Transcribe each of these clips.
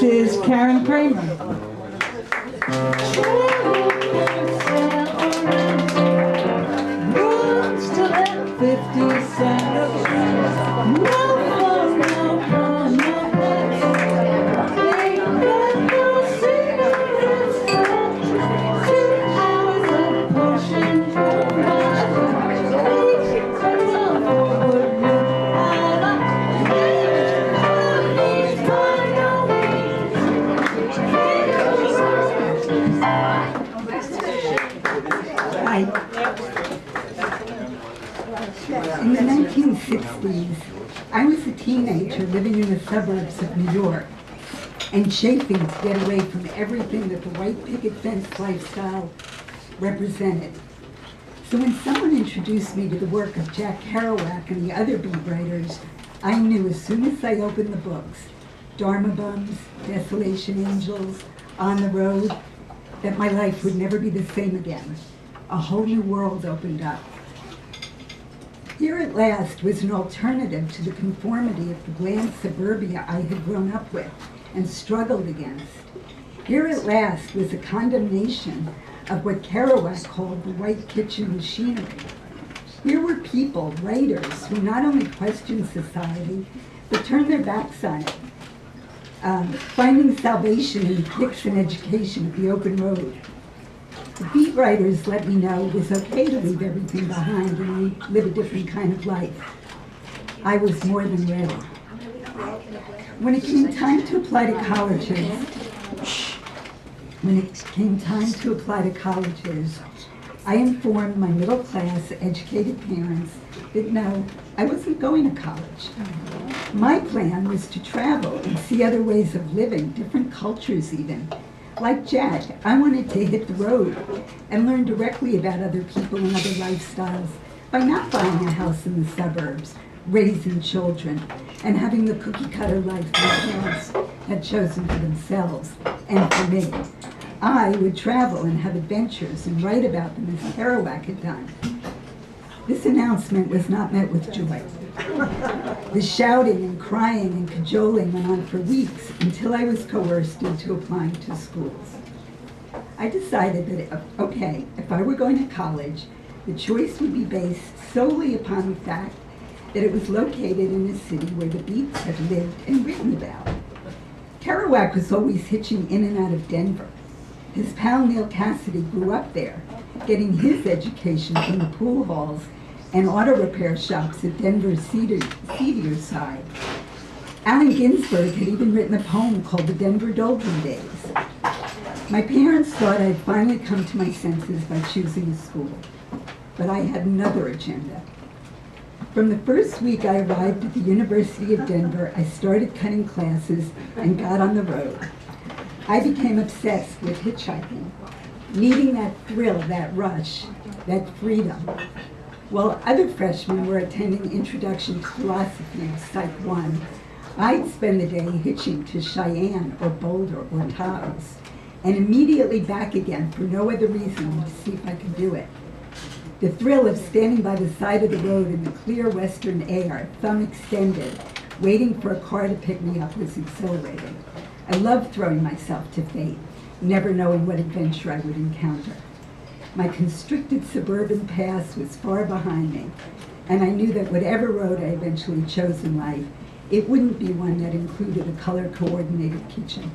is Kramer. Still at 50 cents. In the 1960s, I was a teenager living in the suburbs of New York and chafing to get away from everything that the white picket fence lifestyle represented. So when someone introduced me to the work of Jack Kerouac and the other beat writers, I knew as soon as I opened the books, Dharma Bums, Desolation Angels, On the Road, that my life would never be the same again. A whole new world opened up. Here at Last was an alternative to the conformity of the bland suburbia I had grown up with and struggled against. Here at Last was a condemnation of what Kerouac called the white kitchen machinery. Here were people, writers, who not only questioned society, but turned their backs on it, finding salvation in the kicks and education of the open road. The beat writers let me know it was okay to leave everything behind and live a different kind of life. I was more than ready. When it came time to apply to colleges, I informed my middle-class, educated parents that no, I wasn't going to college. My plan was to travel and see other ways of living, different cultures even. Like Jack, I wanted to hit the road and learn directly about other people and other lifestyles by not buying a house in the suburbs, raising children, and having the cookie-cutter life my parents had chosen for themselves and for me. I would travel and have adventures and write about them as Kerouac had done. This announcement was not met with joy. The shouting and crying and cajoling went on for weeks until I was coerced into applying to schools. I decided that, if I were going to college, the choice would be based solely upon the fact that it was located in a city where the Beats had lived and written about. Kerouac was always hitching in and out of Denver. His pal Neil Cassidy grew up there, getting his education from the pool halls and auto repair shops at Denver's seedier side. Allen Ginsberg had even written a poem called The Denver Doldrum Days. My parents thought I'd finally come to my senses by choosing a school, but I had another agenda. From the first week I arrived at the University of Denver, I started cutting classes and got on the road. I became obsessed with hitchhiking, needing that thrill, that rush, that freedom. While other freshmen were attending Introduction to Philosophy in Psych 1, I'd spend the day hitching to Cheyenne or Boulder or Taos, and immediately back again for no other reason than to see if I could do it. The thrill of standing by the side of the road in the clear western air, thumb extended, waiting for a car to pick me up was exhilarating. I loved throwing myself to fate, never knowing what adventure I would encounter. My constricted suburban past was far behind me, and I knew that whatever road I eventually chose in life, it wouldn't be one that included a color-coordinated kitchen.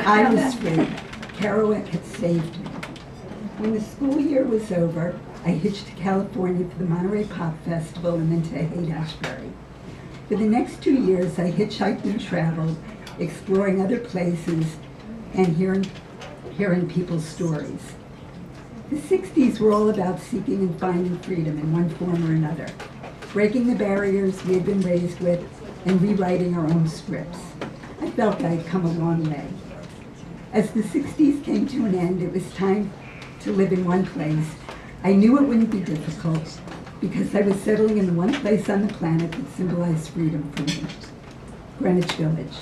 I was free. Kerouac had saved me. When the school year was over, I hitched to California for the Monterey Pop Festival and then to Haight-Ashbury. For the next 2 years, I hitchhiked and traveled, exploring other places and hearing people's stories. The 60s were all about seeking and finding freedom in one form or another, breaking the barriers we had been raised with and rewriting our own scripts. I felt I had come a long way. As the 60s came to an end, it was time to live in one place. I knew it wouldn't be difficult because I was settling in the one place on the planet that symbolized freedom for me, Greenwich Village.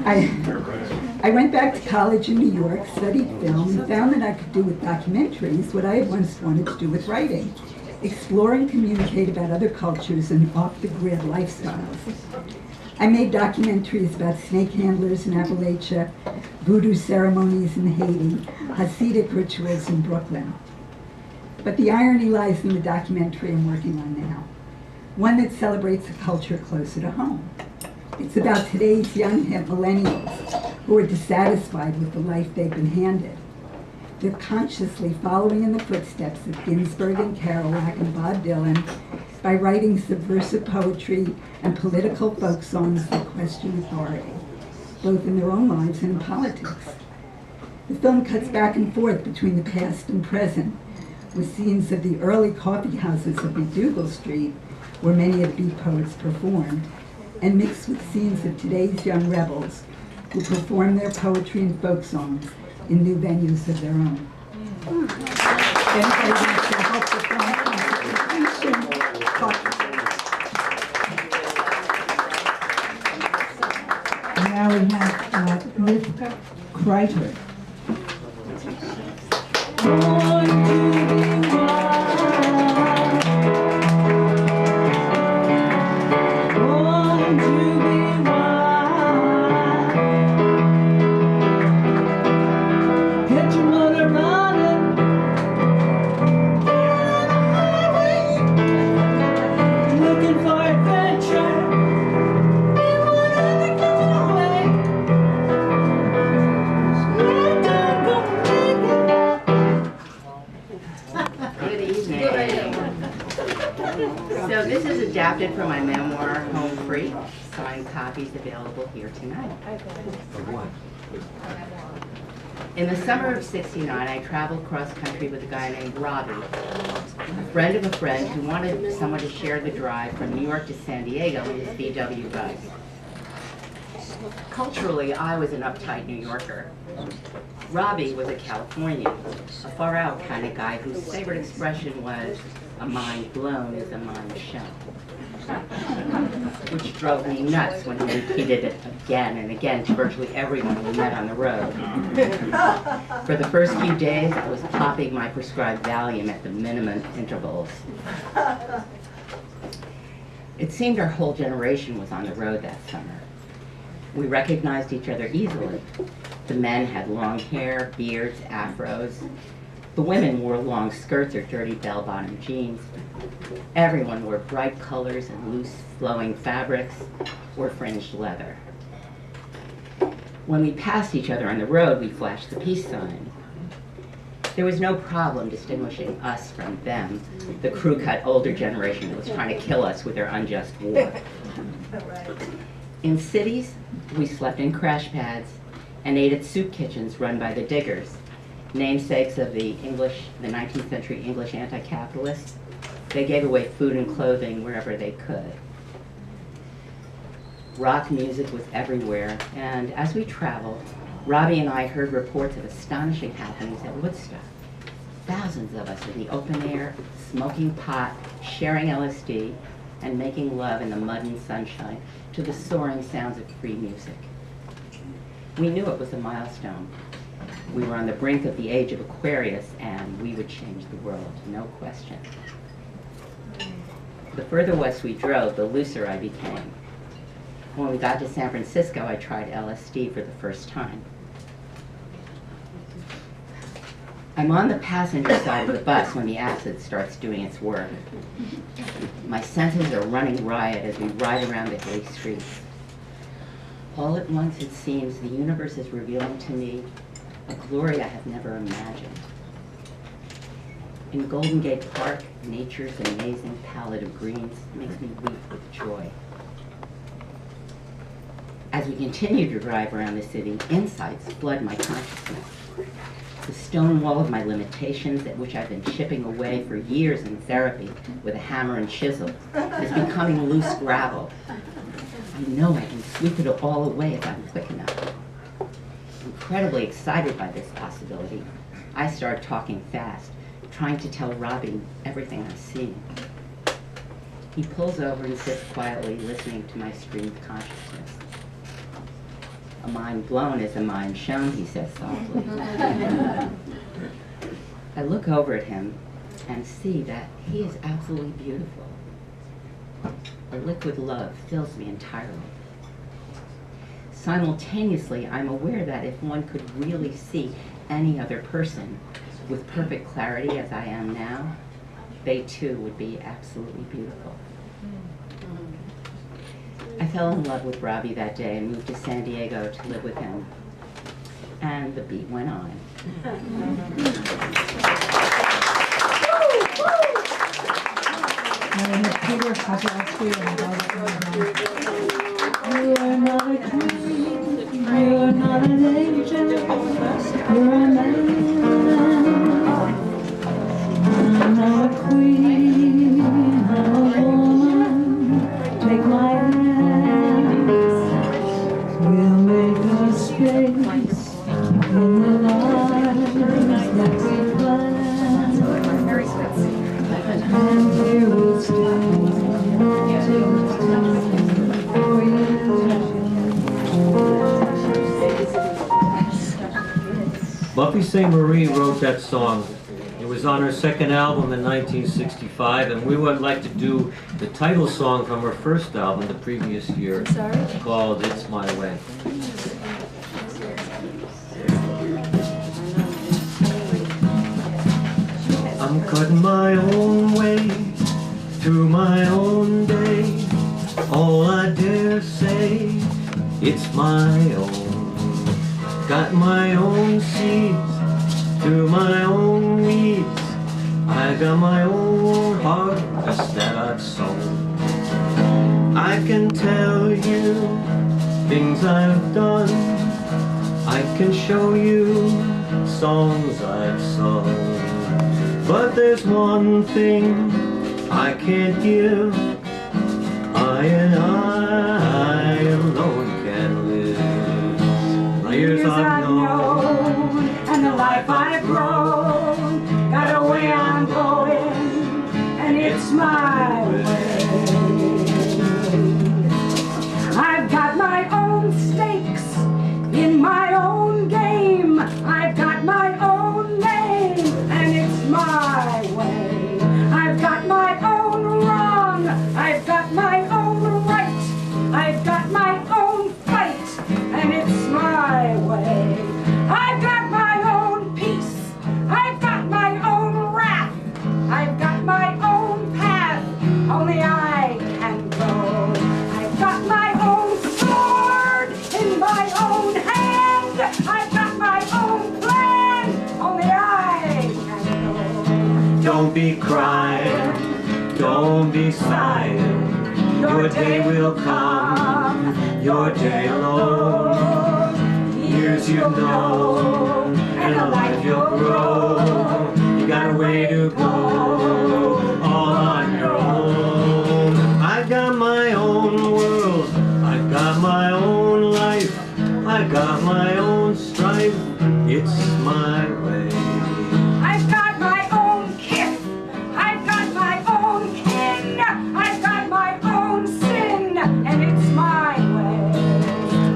I went back to college in New York, studied film, and found that I could do with documentaries what I had once wanted to do with writing, explore and communicate about other cultures and off-the-grid lifestyles. I made documentaries about snake handlers in Appalachia, voodoo ceremonies in Haiti, Hasidic rituals in Brooklyn. But the irony lies in the documentary I'm working on now, one that celebrates a culture closer to home. It's about today's young millennials who are dissatisfied with the life they've been handed. They're consciously following in the footsteps of Ginsberg and Kerouac and Bob Dylan by writing subversive poetry and political folk songs that question authority, both in their own lives and in politics. The film cuts back and forth between the past and present, with scenes of the early coffee houses of McDougal Street, where many of the beat poets performed, and mixed with scenes of today's young rebels who perform their poetry and folk songs in new venues of their own. Now we have Rifka Kreiter. Born to be wild. Born to be wild. Get your motor running. Get on the highway. Looking for adventure. You wanna go away. You don't go make it. Good evening. So this is adapted from my memoir, Home Free. Signed copies available here tonight. In the summer of '69, I traveled cross country with a guy named Robbie, a friend of a friend who wanted someone to share the drive from New York to San Diego in his VW bike. Culturally, I was an uptight New Yorker. Robbie was a Californian, a far-out kind of guy whose favorite expression was, "A mind blown is a mind shown," which drove me nuts when he repeated it again and again to virtually everyone we met on the road. For the first few days, I was popping my prescribed Valium at the minimum intervals. It seemed our whole generation was on the road that summer. We recognized each other easily. The men had long hair, beards, afros. The women wore long skirts or dirty bell-bottom jeans. Everyone wore bright colors and loose, flowing fabrics or fringed leather. When we passed each other on the road, we flashed the peace sign. There was no problem distinguishing us from them, the crew-cut older generation that was trying to kill us with their unjust war. In cities, we slept in crash pads and ate at soup kitchens run by the diggers, namesakes of the 19th century English anti-capitalists. They gave away food and clothing wherever they could. Rock music was everywhere, and as we traveled, Robbie and I heard reports of astonishing happenings at Woodstock. Thousands of us in the open air, smoking pot, sharing LSD, and making love in the mud and sunshine to the soaring sounds of free music. We knew it was a milestone. We were on the brink of the age of Aquarius, and we would change the world, no question. The further west we drove, the looser I became. When we got to San Francisco, I tried LSD for the first time. I'm on the passenger side of the bus when the acid starts doing its work. My senses are running riot as we ride around the hilly streets. All at once, it seems, the universe is revealing to me a glory I have never imagined. In Golden Gate Park, nature's amazing palette of greens makes me weep with joy. As we continue to drive around the city, insights flood my consciousness. The stone wall of my limitations, at which I've been chipping away for years in therapy with a hammer and chisel, is becoming loose gravel. I know I can sweep it all away if I'm quick enough. Incredibly excited by this possibility, I start talking fast, trying to tell Robbie everything I've seen. He pulls over and sits quietly, listening to my stream of consciousness. "A mind blown is a mind shown," he says softly. I look over at him and see that he is absolutely beautiful. A liquid love fills me entirely. Simultaneously, I'm aware that if one could really see any other person with perfect clarity as I am now, they too would be absolutely beautiful. I fell in love with Robbie that day and moved to San Diego to live with him. And the beat went on. Ptr Kozlowski and you are not a queen, you are not an angel, you're a man. I'm not a queen, I'm a woman. Take my hand, we'll make a space in the lives that we plan. And here we'll stay till it's time for you. Buffy St. Marie wrote that song. It was on her second album in 1965, and we would like to do the title song from her first album the previous year, called It's My Way. I'm cutting my own way through my own day. All I dare say, it's my own. Got my own seeds through my own weeds. I got my own harvest that I've sown. I can tell you things I've done. I can show you songs I've sung. But there's one thing I can't give. I and I alone can live. The years I've known and the life I've grown, got a way I'm going, and it's my way. I've got my own stakes in my own game. I've got my own name, and it's my way. I've got my own wrong, I've got my own right, I've got my own fight, and it's my way. I've got my own peace, I've got my own wrath, I've got my own path, only I can go. I've got my own sword in my own hand, I've got my own plan, only I can go. Don't be crying, don't be sighing. Your day will come, your day alone. Years you know, and a life you'll grow. You got a way to go, all on your own. I got my own world, I got my own life, I got my own strife. It's my way. I've got my own kith, I've got my own kin, I've got my own sin, and it's my way.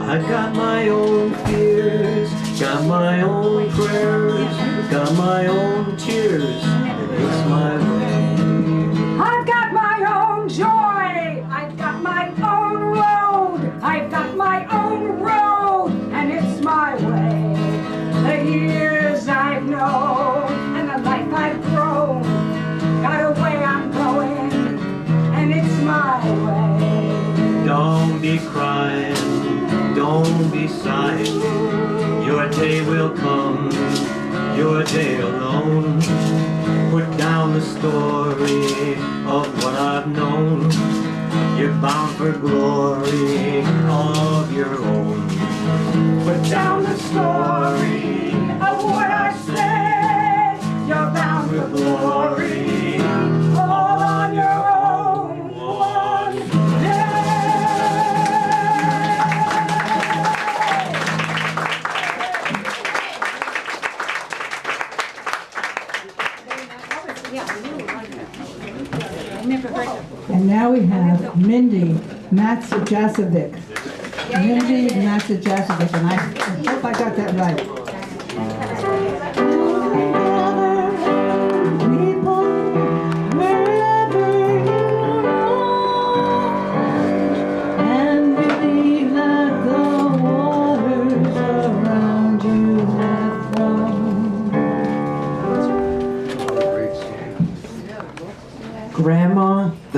I got my own fears, got my own prayers, got my own tears. It's my way. I've got my own joy, I've got my own road, I've got my own road, and it's my way. The years I've known and the life I've grown, got a way I'm going, and it's my way. Don't be crying, don't be sighing. Your day will come, your day alone. Put down the story of what I've known. You're bound for glory of your own. Put down the story Of what I said, you're bound for glory, all on your own one day. And now we have Mindy Matijasevic. Mindy Matijasevic, and I hope I got that right. And believe that the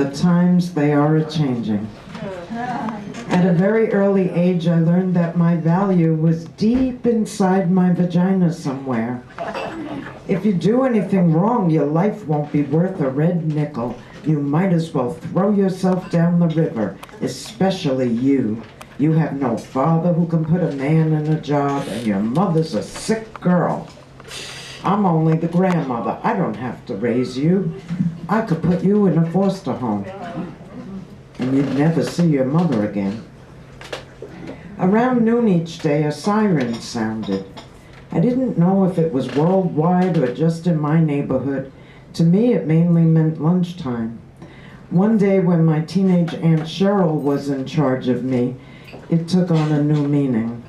The times they are a-changing. At a very early age, I learned that my value was deep inside my vagina somewhere. If you do anything wrong, your life won't be worth a red nickel. You might as well throw yourself down the river, especially you. You have no father who can put a man in a job, and your mother's a sick girl. I'm only the grandmother. I don't have to raise you. I could put you in a foster home, and you'd never see your mother again. Around noon each day, a siren sounded. I didn't know if it was worldwide or just in my neighborhood. To me, it mainly meant lunchtime. One day when my teenage Aunt Cheryl was in charge of me, it took on a new meaning.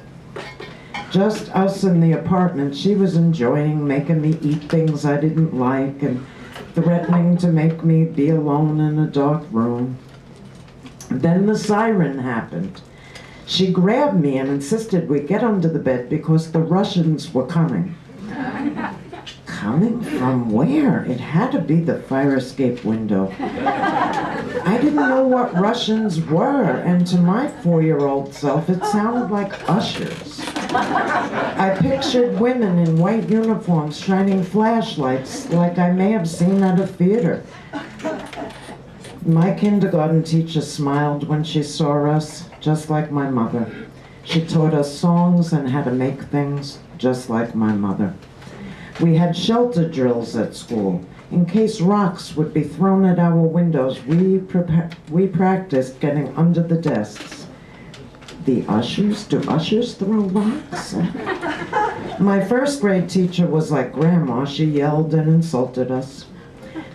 Just us in the apartment, she was enjoying making me eat things I didn't like and threatening to make me be alone in a dark room. Then the siren happened. She grabbed me and insisted we get under the bed because the Russians were coming. Coming from where? It had to be the fire escape window. I didn't know what Russians were, and to my 4-year-old self, it sounded like ushers. I pictured women in white uniforms shining flashlights like I may have seen at a theater. My kindergarten teacher smiled when she saw us, just like my mother. She taught us songs and how to make things, just like my mother. We had shelter drills at school. In case rocks would be thrown at our windows, we practiced getting under the desks. The ushers? Do ushers throw rocks? My first grade teacher was like Grandma. She yelled and insulted us.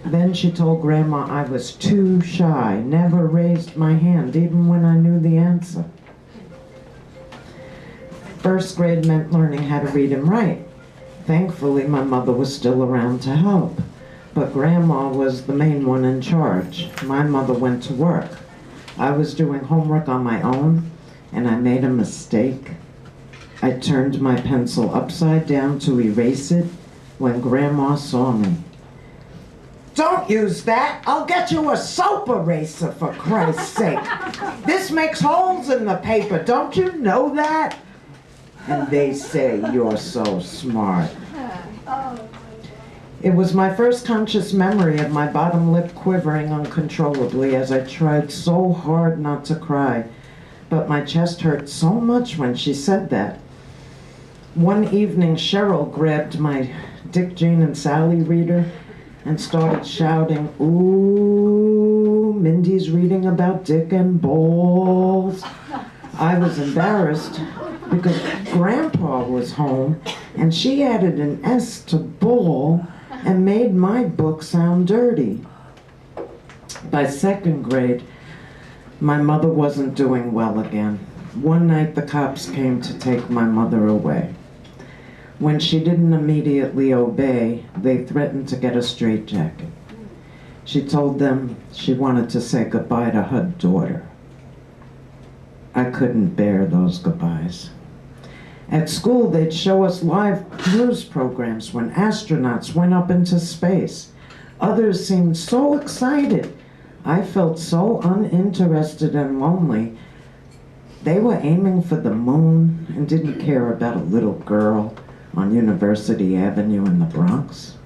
Then she told Grandma I was too shy, never raised my hand, even when I knew the answer. First grade meant learning how to read and write. Thankfully, my mother was still around to help, but Grandma was the main one in charge. My mother went to work. I was doing homework on my own, and I made a mistake. I turned my pencil upside down to erase it when Grandma saw me. Don't use that! I'll get you a soap eraser, for Christ's sake! This makes holes in the paper, don't you know that? And they say you're so smart. It was my first conscious memory of my bottom lip quivering uncontrollably as I tried so hard not to cry. But my chest hurt so much when she said that. One evening, Cheryl grabbed my Dick, Jane, and Sally reader and started shouting, "Ooh, Mindy's reading about Dick and balls." I was embarrassed because Grandpa was home, and she added an S to ball and made my book sound dirty. By second grade, my mother wasn't doing well again. One night the cops came to take my mother away. When she didn't immediately obey, they threatened to get a straitjacket. She told them she wanted to say goodbye to her daughter. I couldn't bear those goodbyes. At school, they'd show us live news programs when astronauts went up into space. Others seemed so excited. I felt so uninterested and lonely. They were aiming for the moon and didn't care about a little girl on University Avenue in the Bronx.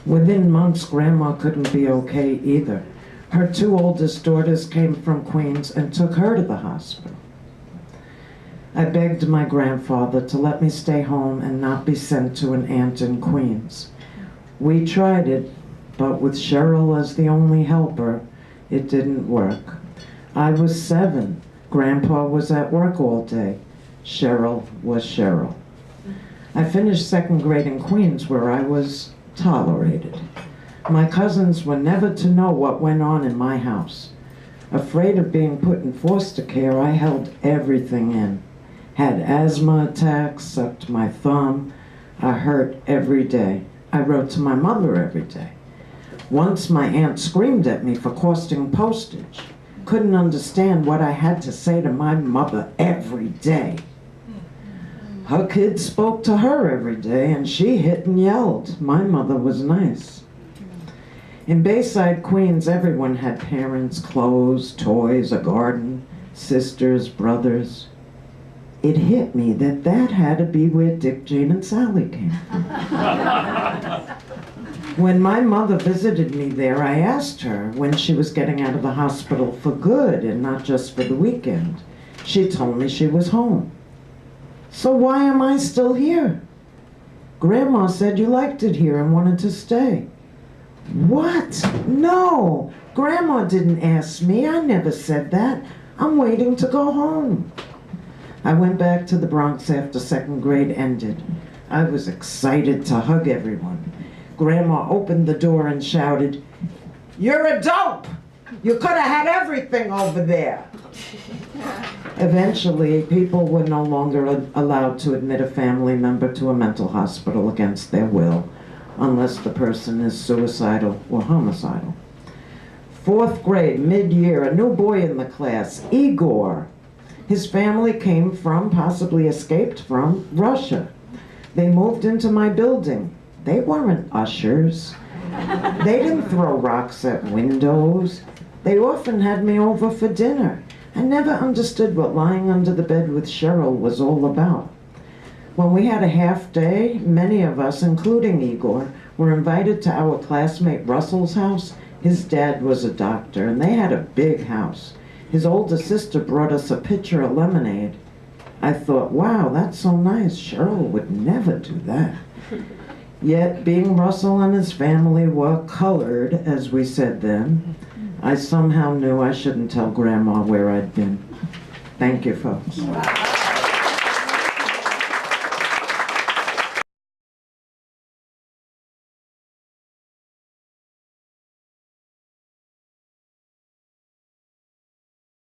Within months, Grandma couldn't be okay either. Her 2 oldest daughters came from Queens and took her to the hospital. I begged my grandfather to let me stay home and not be sent to an aunt in Queens. We tried it, but with Cheryl as the only helper, it didn't work. I was 7. Grandpa was at work all day. Cheryl was Cheryl. I finished second grade in Queens, where I was tolerated. My cousins were never to know what went on in my house. Afraid of being put in foster care, I held everything in. Had asthma attacks, sucked my thumb. I hurt every day. I wrote to my mother every day. Once my aunt screamed at me for costing postage. Couldn't understand what I had to say to my mother every day. Her kids spoke to her every day, and she hit and yelled. My mother was nice. In Bayside, Queens, everyone had parents, clothes, toys, a garden, sisters, brothers. It hit me that that had to be where Dick, Jane, and Sally came from. When my mother visited me there, I asked her when she was getting out of the hospital for good and not just for the weekend. She told me she was home. So why am I still here? Grandma said you liked it here and wanted to stay. What? No! Grandma didn't ask me. I never said that. I'm waiting to go home. I went back to the Bronx after second grade ended. I was excited to hug everyone. Grandma opened the door and shouted, "You're a dope! You could have had everything over there." Eventually, people were no longer allowed to admit a family member to a mental hospital against their will, unless the person is suicidal or homicidal. Fourth grade, mid-year, a new boy in the class, Igor. His family came from, possibly escaped from, Russia. They moved into my building. They weren't ushers. They didn't throw rocks at windows. They often had me over for dinner. I never understood what lying under the bed with Cheryl was all about. When we had a half day, many of us, including Igor, were invited to our classmate Russell's house. His dad was a doctor, and they had a big house. His older sister brought us a pitcher of lemonade. I thought, wow, that's so nice. Cheryl would never do that. Yet, being Russell and his family were colored, as we said then, I somehow knew I shouldn't tell Grandma where I'd been. Thank you, folks.